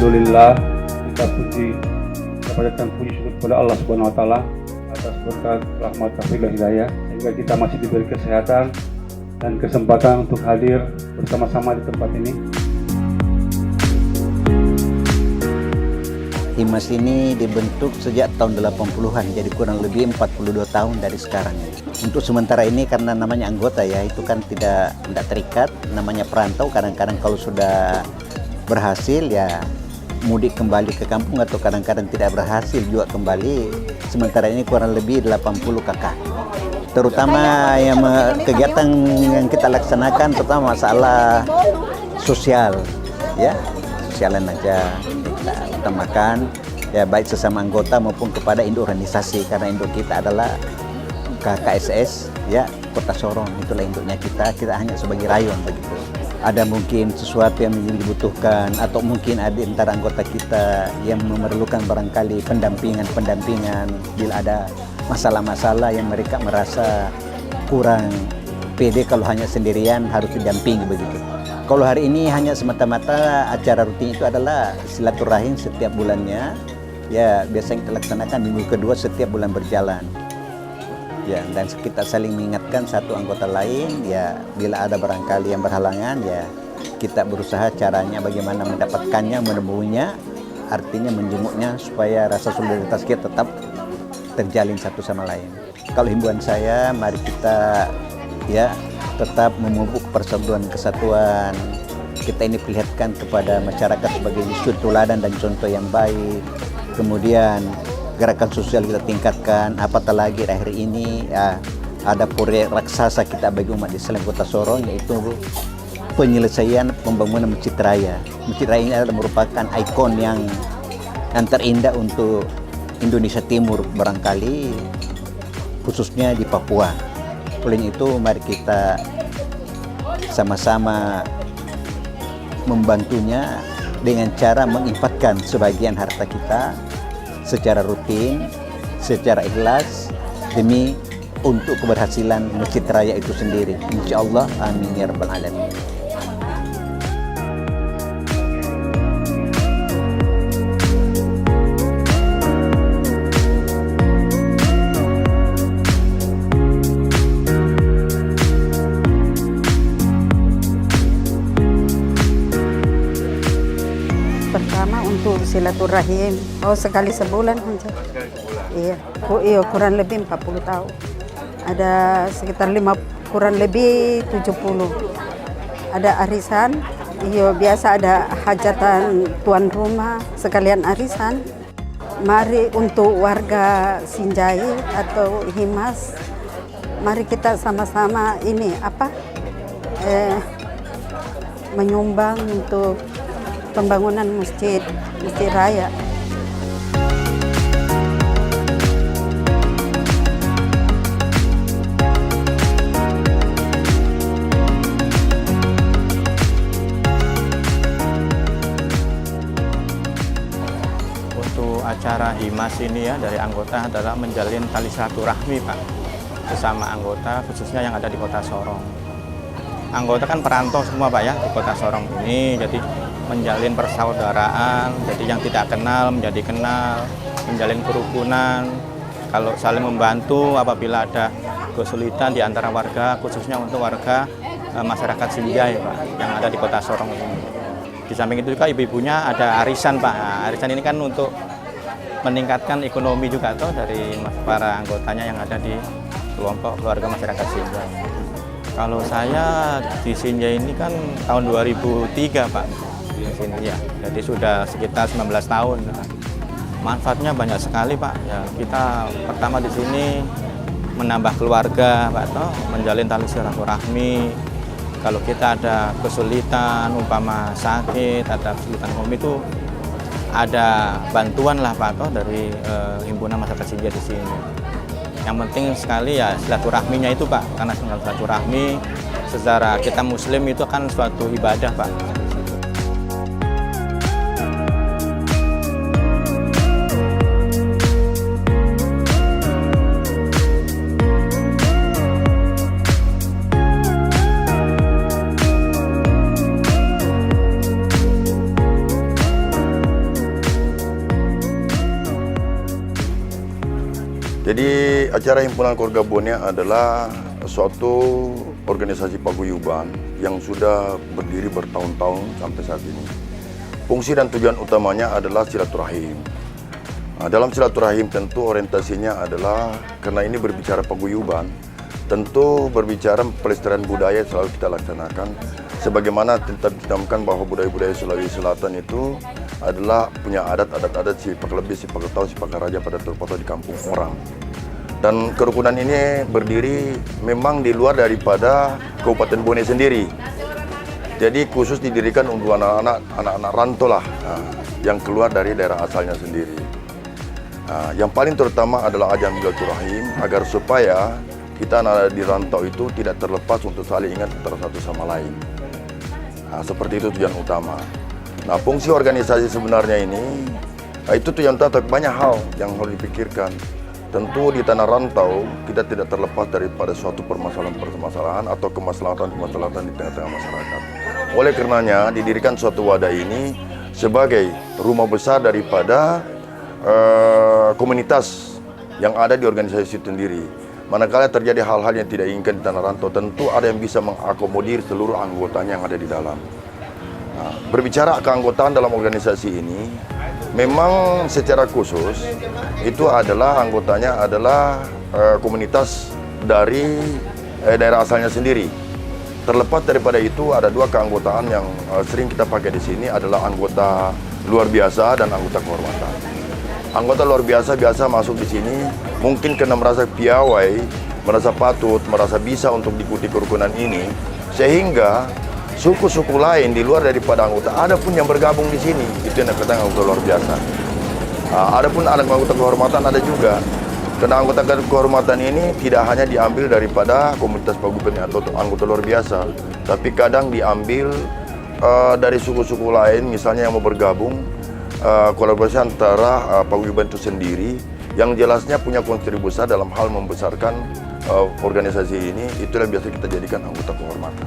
Alhamdulillah, kita panjatkan puji syukur kepada Allah Subhanahu wa taala atas berkat rahmat taufik dan hidayah sehingga kita masih diberi kesehatan dan kesempatan untuk hadir bersama-sama di tempat ini. HIMAS ini dibentuk sejak tahun 80-an, jadi kurang lebih 42 tahun dari sekarang. Untuk sementara ini karena namanya anggota ya, itu kan tidak terikat, namanya perantau. Kadang-kadang kalau sudah berhasil ya mudik kembali ke kampung, atau kadang-kadang tidak berhasil juga kembali. Sementara ini kurang lebih 80 kakak. Terutama yang kegiatan yang kita laksanakan terutama masalah sosial ya, sosialan aja kita utamakan ya, baik sesama anggota maupun kepada induk organisasi, karena induk kita adalah KKSS ya, Kota Sorong, itulah induknya kita hanya sebagai rayon begitu. Ada mungkin sesuatu yang dibutuhkan atau mungkin ada antara anggota kita yang memerlukan barangkali pendampingan bila ada masalah-masalah yang mereka merasa kurang pede kalau hanya sendirian harus didampingi begitu. Kalau hari ini hanya semata-mata acara rutin itu adalah silaturahim setiap bulannya ya, biasanya kita laksanakan minggu kedua setiap bulan berjalan ya, dan kita saling mengingatkan satu anggota lain ya, bila ada barangkali yang berhalangan ya kita berusaha caranya bagaimana mendapatkannya, menemuinya, artinya menjenguknya supaya rasa solidaritas kita tetap terjalin satu sama lain. Kalau himbauan saya, mari kita ya tetap memupuk persatuan kesatuan. Kita ini perlihatkan kepada masyarakat sebagai suri teladan dan contoh yang baik. Kemudian gerakan sosial kita tingkatkan, apatah lagi akhir ini ya, ada proyek raksasa kita bagi umat Islam Kota Sorong, yaitu penyelesaian pembangunan Masjid Raya. Masjid Raya ini adalah merupakan ikon yang terindah untuk Indonesia Timur barangkali, khususnya di Papua. Oleh itu mari kita sama-sama membantunya dengan cara menginfakkan sebagian harta kita secara rutin, secara ikhlas demi untuk keberhasilan Masjid Raya itu sendiri. Insyaallah, amin ya rabbal alamin. Pertama untuk silaturahim, sekali sebulan aja. Sekali sebulan. Iya, kurang lebih 40 tahun. Ada sekitar kurang lebih 70. Ada arisan, biasa ada hajatan tuan rumah sekalian arisan. Mari untuk warga Sinjai atau HIMAS, mari kita sama-sama menyumbang untuk pembangunan masjid raya. Untuk acara HIMAS ini ya, dari anggota adalah menjalin tali silaturahmi Pak, sesama anggota khususnya yang ada di Kota Sorong. Anggota kan perantau semua Pak ya di Kota Sorong ini, jadi menjalin persaudaraan, jadi yang tidak kenal menjadi kenal, menjalin kerukunan, kalau saling membantu apabila ada kesulitan di antara warga, khususnya untuk warga masyarakat Sinjai Pak, yang ada di Kota Sorong ini. Di samping itu juga ibu-ibunya ada arisan Pak. Nah, arisan ini kan untuk meningkatkan ekonomi juga toh dari para anggotanya yang ada di kelompok keluarga masyarakat Sinjai. Kalau saya di Sinjai ini kan tahun 2003 Pak. Di sini ya, jadi sudah sekitar 19 tahun. Manfaatnya banyak sekali Pak. Ya, kita pertama di sini menambah keluarga Pak, toh menjalin tali silaturahmi. Kalau kita ada kesulitan, umpama sakit, ada kesulitan ekonomi itu ada bantuan lah Pak, toh dari himpunan masyarakat Sinjai di sini. Yang penting sekali ya silaturahminya itu Pak, karena silaturahmi secara kita Muslim itu kan suatu ibadah Pak. Jadi acara Himpunan Keluarga Bone adalah suatu organisasi paguyuban yang sudah berdiri bertahun-tahun sampai saat ini. Fungsi dan tujuan utamanya adalah silaturahim. Nah, dalam silaturahim tentu orientasinya adalah karena ini berbicara paguyuban, tentu berbicara pelestarian budaya selalu kita laksanakan. Sebagaimana kita ditanamkan bahwa budaya-budaya Sulawesi Selatan itu adalah punya adat-adat sifat lebih, sifat tahu, sifat raja pada terpotong di kampung orang. Dan kerukunan ini berdiri memang di luar daripada Kabupaten Bone sendiri. Jadi khusus didirikan untuk anak-anak rantau lah, yang keluar dari daerah asalnya sendiri. Yang paling terutama adalah ajang silaturahim agar supaya kita anak di rantau itu tidak terlepas untuk saling ingat antara satu sama lain. Seperti itu tujuan utama. Nah, fungsi organisasi sebenarnya ini itu tujuan utama, tapi banyak hal yang harus dipikirkan. Tentu di tanah rantau kita tidak terlepas daripada suatu permasalahan atau kemaslahatan di tengah-tengah masyarakat. Oleh karenanya didirikan suatu wadah ini sebagai rumah besar daripada komunitas yang ada di organisasi itu sendiri. Manakala terjadi hal-hal yang tidak diinginkan di tanah rantau, tentu ada yang bisa mengakomodir seluruh anggotanya yang ada di dalam. Nah, berbicara keanggotaan dalam organisasi ini, memang secara khusus itu adalah anggotanya adalah komunitas dari daerah asalnya sendiri. Terlepas daripada itu, ada dua keanggotaan yang sering kita pakai di sini adalah anggota luar biasa dan anggota kehormatan. Anggota luar biasa masuk di sini mungkin karena merasa piawai, merasa patut, merasa bisa untuk diikuti kerukunan ini, sehingga suku-suku lain di luar daripada anggota ada pun yang bergabung di sini. Itu yang dikatakan anggota luar biasa. Ada pun anggota kehormatan ada juga. Karena anggota kehormatan ini tidak hanya diambil daripada komunitas paguyuban atau anggota luar biasa, tapi kadang diambil dari suku-suku lain, misalnya yang mau bergabung. Kolaborasi antara paguyuban itu sendiri yang jelasnya punya kontribusi besar dalam hal membesarkan organisasi ini, itulah biasa kita jadikan anggota kehormatan.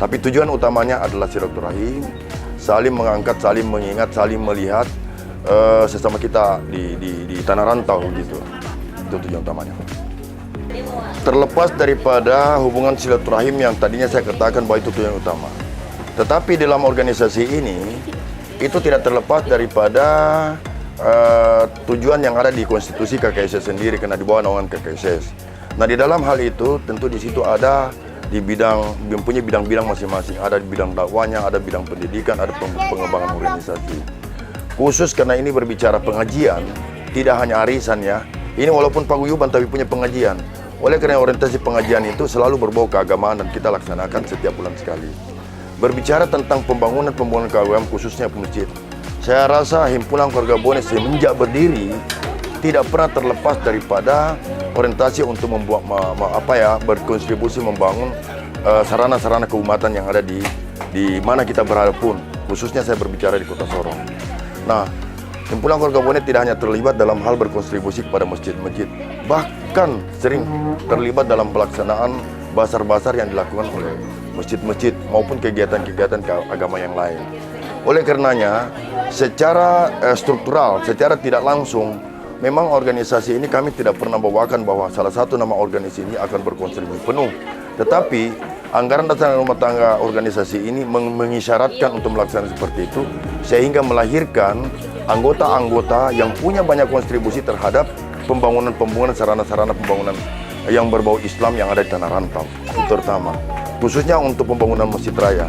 Tapi tujuan utamanya adalah silaturahim, saling mengangkat, saling mengingat, saling melihat sesama kita di tanah rantau gitu. Itu tujuan utamanya. Terlepas daripada hubungan silaturahim yang tadinya saya katakan bahwa itu tujuan utama, tetapi dalam organisasi ini itu tidak terlepas daripada tujuan yang ada di konstitusi KKSS sendiri karena di bawah naungan KKSS. Nah, di dalam hal itu tentu di situ ada di mempunyai bidang-bidang masing-masing. Ada di bidang dakwahnya, ada bidang pendidikan, ada pengembangan organisasi. Khusus karena ini berbicara pengajian, tidak hanya arisan ya. Ini walaupun paguyuban tapi punya pengajian. Oleh karena orientasi pengajian itu selalu berbau keagamaan dan kita laksanakan setiap bulan sekali. Berbicara tentang pembangunan keagamaan khususnya masjid. Saya rasa Himpunan Keluarga Bone semenjak berdiri tidak pernah terlepas daripada orientasi untuk membuat berkontribusi membangun sarana-sarana keumatan yang ada di mana kita berada pun. Khususnya saya berbicara di Kota Sorong. Nah, Himpunan Keluarga Bone tidak hanya terlibat dalam hal berkontribusi kepada masjid-masjid, bahkan sering terlibat dalam pelaksanaan basar-basar yang dilakukan oleh masjid-masjid maupun kegiatan-kegiatan agama yang lain. Oleh karenanya, secara struktural, secara tidak langsung, memang organisasi ini kami tidak pernah bawakan bahwa salah satu nama organisasi ini akan berkontribusi penuh. Tetapi anggaran dasar rumah tangga organisasi ini mengisyaratkan untuk melaksanakan seperti itu, sehingga melahirkan anggota-anggota yang punya banyak kontribusi terhadap pembangunan sarana-sarana pembangunan yang berbau Islam yang ada di tanah rantau, terutama khususnya untuk pembangunan masjid raya.